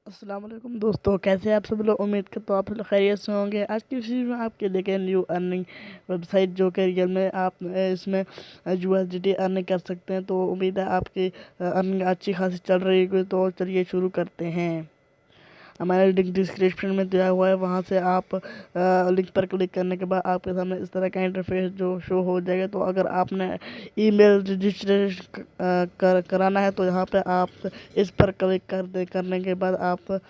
अस्सलाम वालेकुम दोस्तों, कैसे हैं आप सब लोग। उम्मीद करता हूँ आप सब लोग खैरियत से होंगे। आज की इस वीडियो में आपके लेके न्यू अर्निंग वेबसाइट जो कि रियल में आप इसमें USDT अर्निंग कर सकते हैं। तो उम्मीद है आपकी अर्निंग अच्छी खासी चल रही होगी। तो चलिए शुरू करते हैं। हमारे लिंक डिस्क्रिप्शन में दिया हुआ है, वहाँ से आप लिंक पर क्लिक करने के बाद आपके सामने इस तरह का इंटरफेस जो शो हो जाएगा। तो अगर आपने ईमेल रजिस्ट्रेशन कराना है तो यहाँ पे आप इस पर क्लिक करने के बाद आप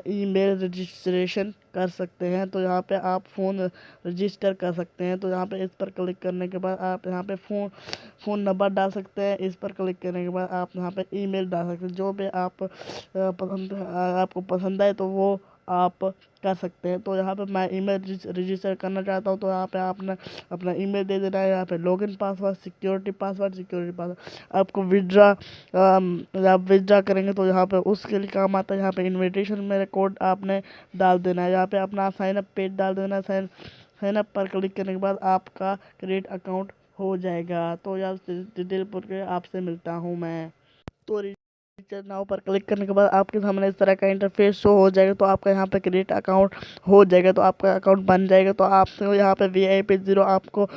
ईमेल रजिस्ट्रेशन कर सकते हैं। तो यहाँ पे आप फ़ोन रजिस्टर कर सकते हैं। तो यहाँ पे इस पर क्लिक करने के बाद आप यहाँ पे फ़ोन नंबर डाल सकते हैं। इस पर क्लिक करने के बाद आप यहाँ पे ईमेल डाल सकते हैं। जो भी आप आपको पसंद आए तो वो आप कर सकते हैं। तो यहाँ पे मैं ईमेल रजिस्टर करना चाहता हूँ। तो यहाँ पे आपने अपना ईमेल दे देना है। यहाँ पे लॉगिन पासवर्ड, सिक्योरिटी पासवर्ड आपको आप विड्रा करेंगे तो यहाँ पे उसके लिए काम आता है। यहाँ पे इनविटेशन मेरे कोड आपने डाल देना है। यहाँ पे अपना साइन अप पेज डाल देना है। साइन अप पर क्लिक करने के बाद आपका क्रेडिट अकाउंट हो जाएगा। तो यार डिटेल पूछ के आपसे मिलता हूँ मैं। तो रजिस्टर नाउ पर क्लिक करने के बाद आपके सामने इस तरह का इंटरफेस शो हो जाएगा। तो आपका यहाँ पे क्रेडिट अकाउंट हो जाएगा। तो आपका अकाउंट बन जाएगा। तो आपको यहाँ पे VIP 0 आपको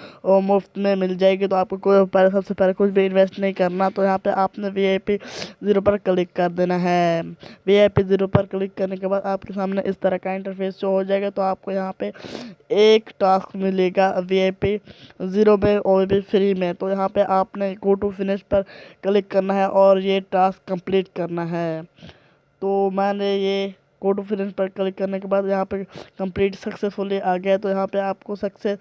मुफ्त में मिल जाएगी। तो आपको कोई सबसे पहले कुछ भी इन्वेस्ट नहीं करना। तो यहाँ पे आपने VIP 0 पर क्लिक कर देना है। VIP 0 पर क्लिक करने के बाद आपके सामने इस तरह का इंटरफेस शो हो जाएगा। तो आपको यहाँ पे एक टास्क मिलेगा VIP 0 में और भी फ्री में। तो यहाँ पे आपने गो टू फिनिश पर क्लिक करना है और ये टास्क कंप्लीट करना है। तो मैंने ये गो टू फिनिश पर क्लिक करने के बाद यहाँ पे कंप्लीट सक्सेसफुली आ गया। तो यहाँ पे आपको सक्सेस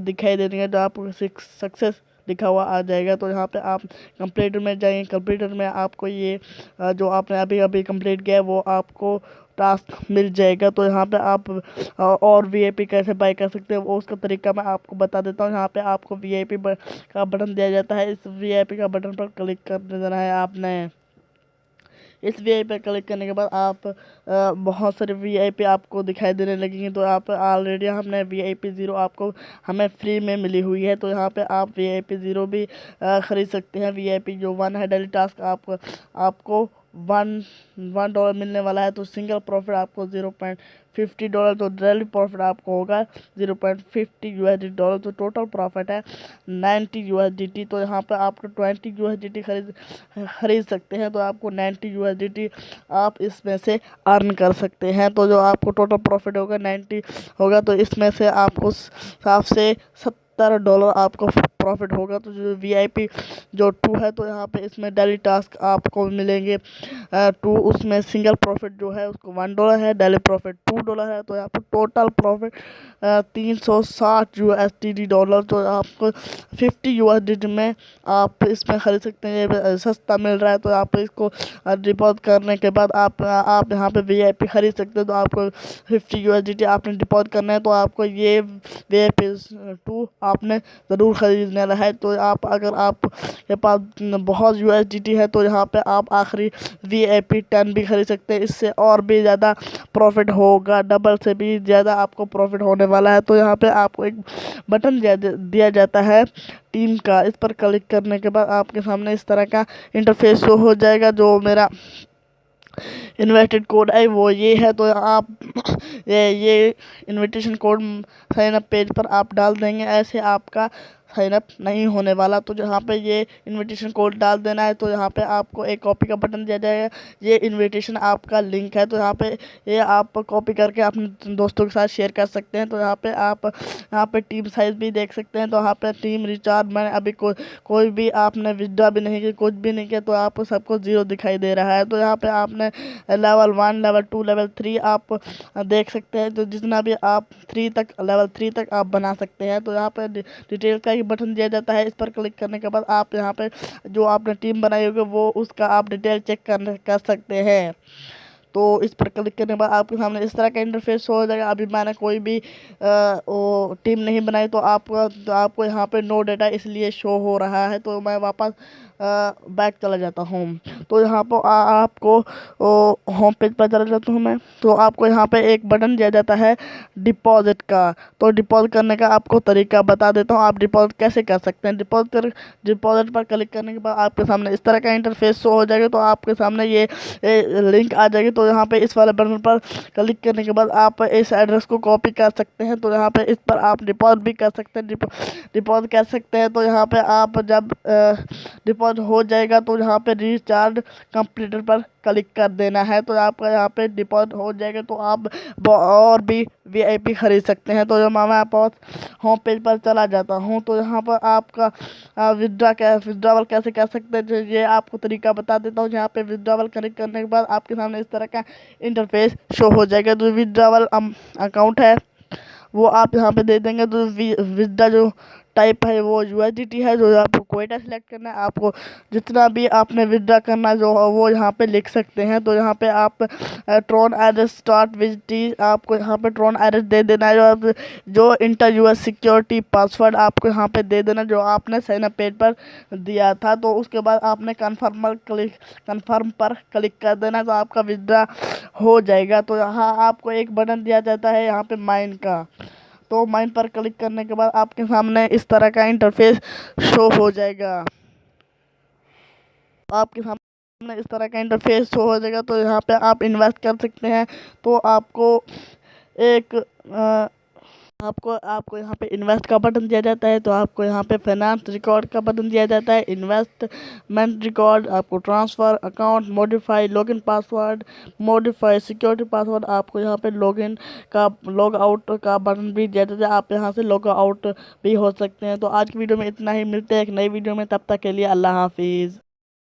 दिखाई देनी है। जो आपको सक्सेस लिखा हुआ आ जाएगा। तो यहाँ पे आप कंप्लीटर में जाएंगे। कंप्लीटर में आपको ये जो आपने अभी अभी कंप्लीट किया है वो आपको टास्क मिल जाएगा। तो यहाँ पे आप और VIP कैसे बाय कर सकते हैं वो उसका तरीका मैं आपको बता देता हूँ। यहाँ पे आपको VIP का बटन दिया जाता है। इस VIP का बटन पर क्लिक कर देना है आपने। इस VIP पर क्लिक करने के बाद आप बहुत सारे VIP आपको दिखाई देने लगेंगे। तो आप ऑलरेडी हमने VIP 0 आपको हमें फ्री में मिली हुई है। तो यहाँ पे आप VIP 0 भी ख़रीद सकते हैं। VIP जो 1 है डेली टास्क आपको वन डॉलर मिलने वाला है। तो सिंगल प्रॉफिट आपको $0.50। तो डेली प्रॉफिट आपको होगा $0.50। तो टोटल प्रॉफिट है $90। तो यहाँ पर आपको $20 खरीद सकते हैं। तो आपको $90 आप इसमें से अर्न कर सकते हैं। तो जो आपको टोटल प्रॉफिट होगा 90 होगा। तो इसमें से आपको साफ से $70 आपको प्रॉफिट होगा। तो जो VIP जो 2 है तो यहाँ पे इसमें डेली टास्क आपको मिलेंगे 2। उसमें सिंगल प्रॉफिट जो है उसको $1 है, डेली प्रॉफिट $2 है। तो यहाँ पर टोटल प्रॉफिट $360 तो आपको $50 में आप इसमें खरीद सकते हैं। ये सस्ता मिल रहा है। तो आप इसको डिपॉजिट करने के बाद आप यहाँ पे VIP खरीद सकते हैं। तो आपको $50 आपने डिपॉजिट करना है। तो आपको ये VIP 2 आपने ज़रूर खरीदना है। तो अगर आप के पास बहुत USDT है तो यहाँ पे आप आखिरी VIP 10 भी खरीद सकते हैं। इससे और भी ज़्यादा प्रॉफिट होगा, डबल से भी ज़्यादा आपको प्रॉफिट होने वाला है। तो यहाँ पे आपको एक बटन दिया जाता है टीम का। इस पर क्लिक करने के बाद आपके सामने इस तरह का इंटरफेस शो हो जाएगा। जो मेरा इन्वेटेड कोड है वो ये है। तो आप ये invitation code sign up page पर आप डाल देंगे। ऐसे आपका साइन अप नहीं होने वाला। तो जहाँ पे ये इनविटेशन कोड डाल देना है। तो यहाँ पे आपको एक कॉपी का बटन दिया जाएगा। ये इनविटेशन आपका लिंक है। तो यहाँ पे ये आप कॉपी करके अपने दोस्तों के साथ शेयर कर सकते हैं। तो यहाँ पे आप टीम साइज़ भी देख सकते हैं। तो यहाँ पे टीम रिचार्ज मैंने अभी कोई भी आपने विड्रॉ भी नहीं किया, कुछ भी नहीं किया। तो आपको सबको 0 दिखाई दे रहा है। तो यहाँ पे आपने लेवल 1, लेवल 2, लेवल 3 आप देख सकते हैं। तो जितना भी आप लेवल 3 तक आप बना सकते हैं। तो यहाँ पे डिटेल का ही बटन दिया जाता है। इस पर क्लिक करने के बाद आप यहाँ पे जो आपने टीम बनाई होगी वो उसका आप डिटेल चेक कर सकते हैं। तो इस पर क्लिक करने के बाद आपके सामने इस तरह का इंटरफेस हो जाएगा। अभी मैंने कोई भी वो टीम नहीं बनाई। तो आपको यहाँ पे नो डेटा इसलिए शो हो रहा है। तो मैं वापस बैक चला जाता हूँ। तो यहाँ पर आपको होम पेज पर चला जाता हूँ मैं। तो आपको यहाँ पे एक बटन दिया जाता है डिपॉजिट का। तो डिपॉजिट करने का आपको तरीका बता देता हूँ, आप डिपॉजिट कैसे कर सकते हैं। डिपॉजिट पर क्लिक करने के बाद आपके सामने इस तरह का इंटरफेस शो हो जाएगा। तो आपके सामने ये लिंक आ जाएगी। तो यहाँ पे इस वाले बटन पर क्लिक करने के बाद आप इस एड्रेस को कॉपी कर सकते हैं। तो यहाँ पे इस पर आप डिपॉजिट भी कर सकते हैं, डिपॉजिट कर सकते हैं। तो यहाँ पे आप जब डिपॉजिट हो जाएगा तो यहाँ पे रिचार्ज कंप्लीटेड पर क्लिक कर देना है। तो आपका यहाँ पे डिपॉजिट हो जाएगा। तो आप और भी VIP खरीद सकते हैं। तो जब मैं पास होम पेज पर चला जाता हूँ तो यहाँ पर आपका विड्रॉवल कैसे कर सकते हैं, ये आपको तरीका बता देता हूँ। यहाँ पे विड्रॉवल क्लिक करने के बाद आपके सामने इस तरह का इंटरफेस शो हो जाएगा। जो विड्रॉवल अकाउंट है वो आप यहाँ पे दे देंगे। तो विड्रा जो टाइप है वो USDT है, जो आपको कोयटा सिलेक्ट करना है। आपको जितना भी आपने विड्रा करना जो है वो यहाँ पे लिख सकते हैं। तो यहाँ पे आप Tron address start with T, आपको यहाँ पे ट्रॉन एड्रेस दे देना है। जो इंटर यूएस सिक्योरिटी पासवर्ड आपको यहाँ पे दे देना जो आपने साइन अप पेज पर दिया था। तो उसके बाद आपने कन्फर्म पर क्लिक कर देना। तो आपका विड्रा हो जाएगा। तो यहाँ आपको एक बटन दिया जाता है यहाँ पे माइन का। तो माइन पर क्लिक करने के बाद आपके सामने इस तरह का इंटरफेस शो हो जाएगा। आपके सामने इस तरह का इंटरफेस शो हो जाएगा। तो यहाँ पे आप इन्वेस्ट कर सकते हैं। तो आपको एक आपको यहाँ पे इन्वेस्ट का बटन दिया जाता है। तो आपको यहाँ पे फाइनेंस रिकॉर्ड का बटन दिया जाता है, इन्वेस्टमेंट रिकॉर्ड, आपको transfer account, modify login password, modify security password. आपको यहाँ पे लॉग आउट का बटन भी दिया जाता है, आप यहाँ से लॉग आउट भी हो सकते हैं। तो आज की वीडियो में इतना ही, मिलते हैं एक नई वीडियो में, तब तक के लिए अल्लाह हाफिज़।